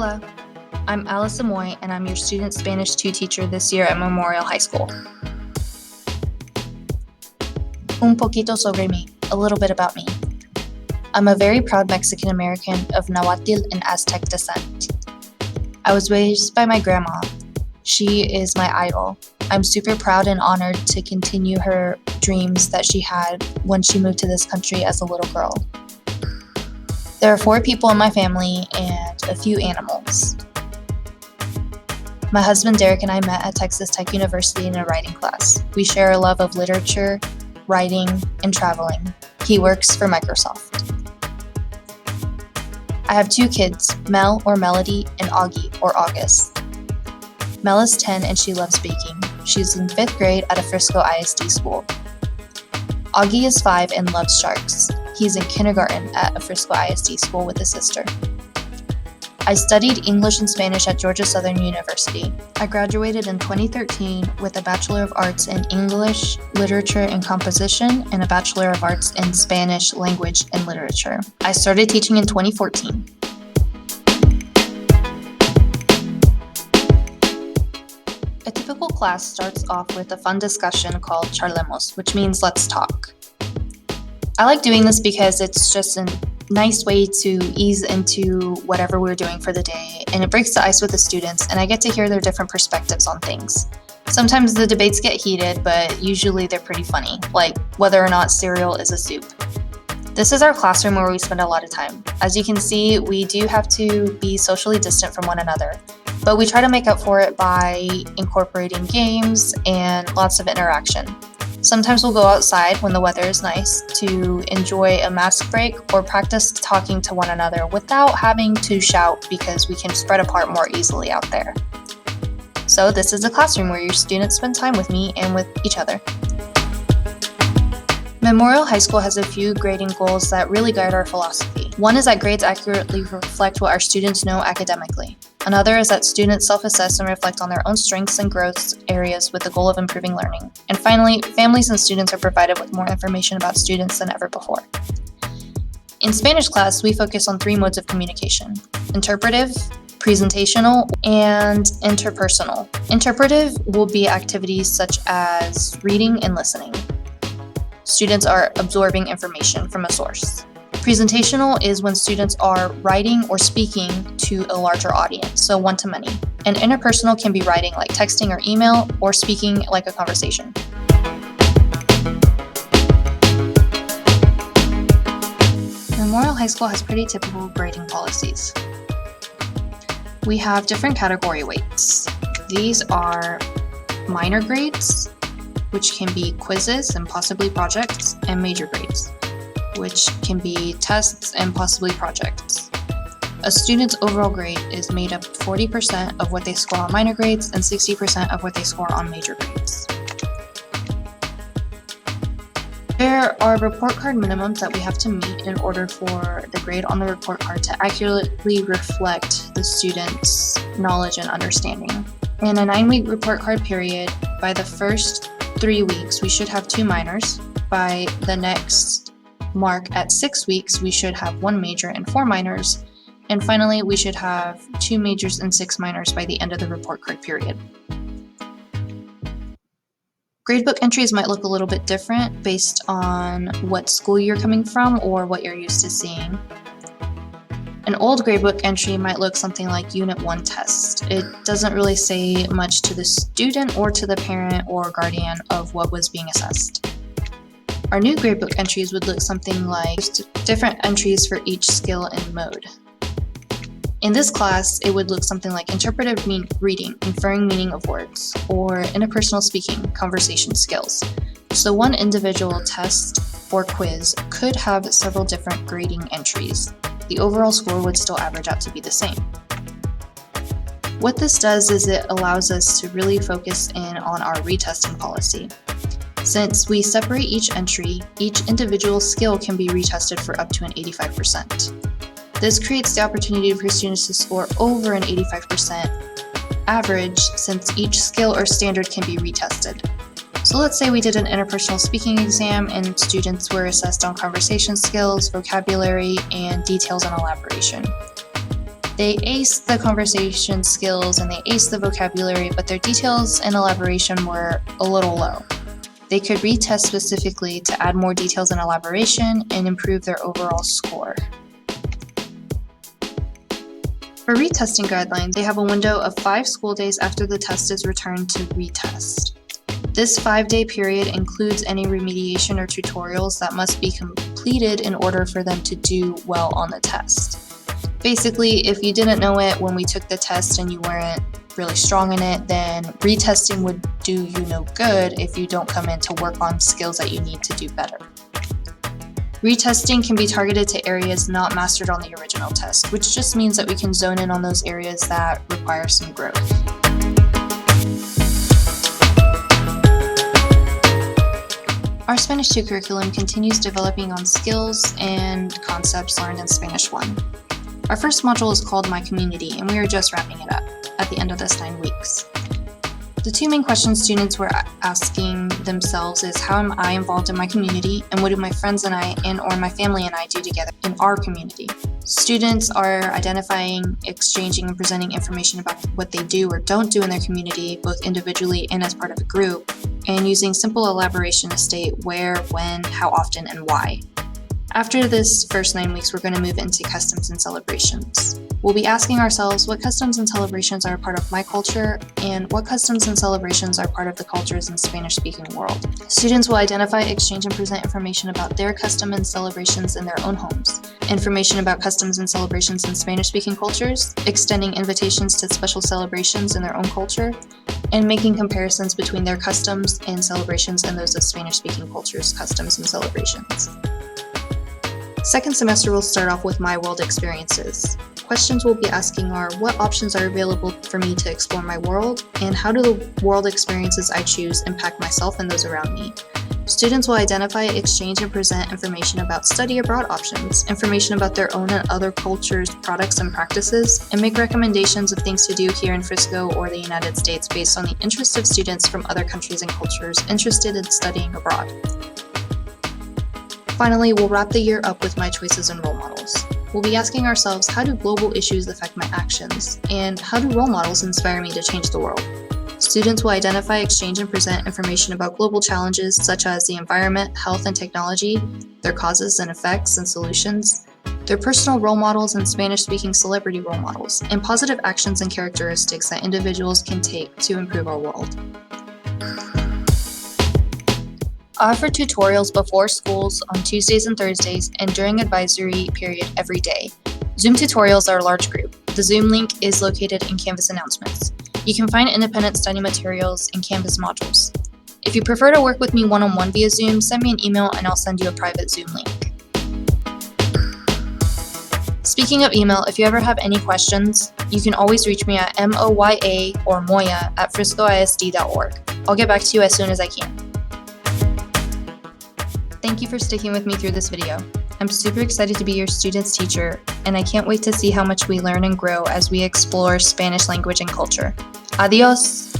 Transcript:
Hola, I'm Alice Amoy, and I'm your student Spanish 2 teacher this year at Memorial High School. Un poquito sobre mí, a little bit about me. I'm a very proud Mexican American of Nahuatl and Aztec descent. I was raised by my grandma. She is my idol. I'm super proud and honored to continue her dreams that she had when she moved to this country as a little girl. There are 4 people in my family and a few animals. My husband Derek and I met at Texas Tech University in a writing class. We share a love of literature, writing, and traveling. He works for Microsoft. I have 2 kids, Mel or Melody and Augie or August. Mel is 10 and she loves baking. She's in 5th grade at a Frisco ISD school. Augie is 5 and loves sharks. He's in kindergarten at a Frisco ISD school with his sister. I studied English and Spanish at Georgia Southern University. I graduated in 2013 with a Bachelor of Arts in English, Literature and Composition, and a Bachelor of Arts in Spanish Language and Literature. I started teaching in 2014. A typical class starts off with a fun discussion called Charlemos, which means let's talk. I like doing this because it's just a nice way to ease into whatever we're doing for the day, and it breaks the ice with the students, and I get to hear their different perspectives on things. Sometimes the debates get heated, but usually they're pretty funny, like whether or not cereal is a soup. This is our classroom where we spend a lot of time. As you can see, we do have to be socially distant from one another, but we try to make up for it by incorporating games and lots of interaction. Sometimes we'll go outside when the weather is nice to enjoy a mask break or practice talking to one another without having to shout because we can spread apart more easily out there. So this is a classroom where your students spend time with me and with each other. Memorial High School has a few grading goals that really guide our philosophy. One is that grades accurately reflect what our students know academically. Another is that students self-assess and reflect on their own strengths and growth areas with the goal of improving learning. And finally, families and students are provided with more information about students than ever before. In Spanish class, we focus on 3 modes of communication: interpretive, presentational, and interpersonal. Interpretive will be activities such as reading and listening. Students are absorbing information from a source. Presentational is when students are writing or speaking to a larger audience, so one-to-many. And interpersonal can be writing like texting or email, or speaking like a conversation. Memorial High School has pretty typical grading policies. We have different category weights. These are minor grades, which can be quizzes and possibly projects, and major grades, which can be tests and possibly projects. A student's overall grade is made up 40% of what they score on minor grades and 60% of what they score on major grades. There are report card minimums that we have to meet in order for the grade on the report card to accurately reflect the student's knowledge and understanding. In a 9-week report card period, by the first 3 weeks, we should have 2 minors. By the next mark at 6 weeks, we should have 1 major and 4 minors. And finally, we should have 2 majors and 6 minors by the end of the report card period. Gradebook entries might look a little bit different based on what school you're coming from or what you're used to seeing. An old gradebook entry might look something like Unit 1 test. It doesn't really say much to the student or to the parent or guardian of what was being assessed. Our new gradebook entries would look something like different entries for each skill and mode. In this class, it would look something like interpretive reading, inferring meaning of words, or interpersonal speaking, conversation skills. So one individual test or quiz could have several different grading entries. The overall score would still average out to be the same. What this does is it allows us to really focus in on our retesting policy. Since we separate each entry, each individual skill can be retested for up to an 85%. This creates the opportunity for students to score over an 85% average, since each skill or standard can be retested. So let's say we did an interpersonal speaking exam and students were assessed on conversation skills, vocabulary, and details and elaboration. They ace the conversation skills and they ace the vocabulary, but their details and elaboration were a little low. They could retest specifically to add more details and elaboration and improve their overall score. For retesting guidelines, they have a window of 5 school days after the test is returned to retest. This 5-day period includes any remediation or tutorials that must be completed in order for them to do well on the test. Basically, if you didn't know it when we took the test and you weren't really strong in it, then retesting would do you no good if you don't come in to work on skills that you need to do better. Retesting can be targeted to areas not mastered on the original test, which just means that we can zone in on those areas that require some growth. Our Spanish 2 curriculum continues developing on skills and concepts learned in Spanish 1. Our first module is called My Community, and we are just wrapping it up at the end of this 9 weeks. The 2 main questions students were asking themselves is, how am I involved in my community, and what do my friends and I or my family and I do together in our community? Students are identifying, exchanging, and presenting information about what they do or don't do in their community, both individually and as part of a group, and using simple elaboration to state where, when, how often, and why. After this first 9 weeks, we're going to move into customs and celebrations. We'll be asking ourselves what customs and celebrations are a part of my culture and what customs and celebrations are part of the cultures in the Spanish-speaking world. Students will identify, exchange, and present information about their custom and celebrations in their own homes, information about customs and celebrations in Spanish-speaking cultures, extending invitations to special celebrations in their own culture, and making comparisons between their customs and celebrations and those of Spanish-speaking cultures' customs and celebrations. Second semester will start off with My World Experiences. Questions we'll be asking are, what options are available for me to explore my world, and how do the world experiences I choose impact myself and those around me? Students will identify, exchange, and present information about study abroad options, information about their own and other cultures, products, and practices, and make recommendations of things to do here in Frisco or the United States based on the interests of students from other countries and cultures interested in studying abroad. Finally, we'll wrap the year up with My Choices and Role Models. We'll be asking ourselves, how do global issues affect my actions? And how do role models inspire me to change the world? Students will identify, exchange, and present information about global challenges such as the environment, health, and technology, their causes and effects and solutions, their personal role models and Spanish-speaking celebrity role models, and positive actions and characteristics that individuals can take to improve our world. I offer tutorials before schools on Tuesdays and Thursdays and during advisory period every day. Zoom tutorials are a large group. The Zoom link is located in Canvas announcements. You can find independent study materials in Canvas modules. If you prefer to work with me one-on-one via Zoom, send me an email and I'll send you a private Zoom link. Speaking of email, if you ever have any questions, you can always reach me at moya or moya@friscoisd.org. I'll get back to you as soon as I can. Thank you for sticking with me through this video. I'm super excited to be your student's teacher, and I can't wait to see how much we learn and grow as we explore Spanish language and culture. Adios!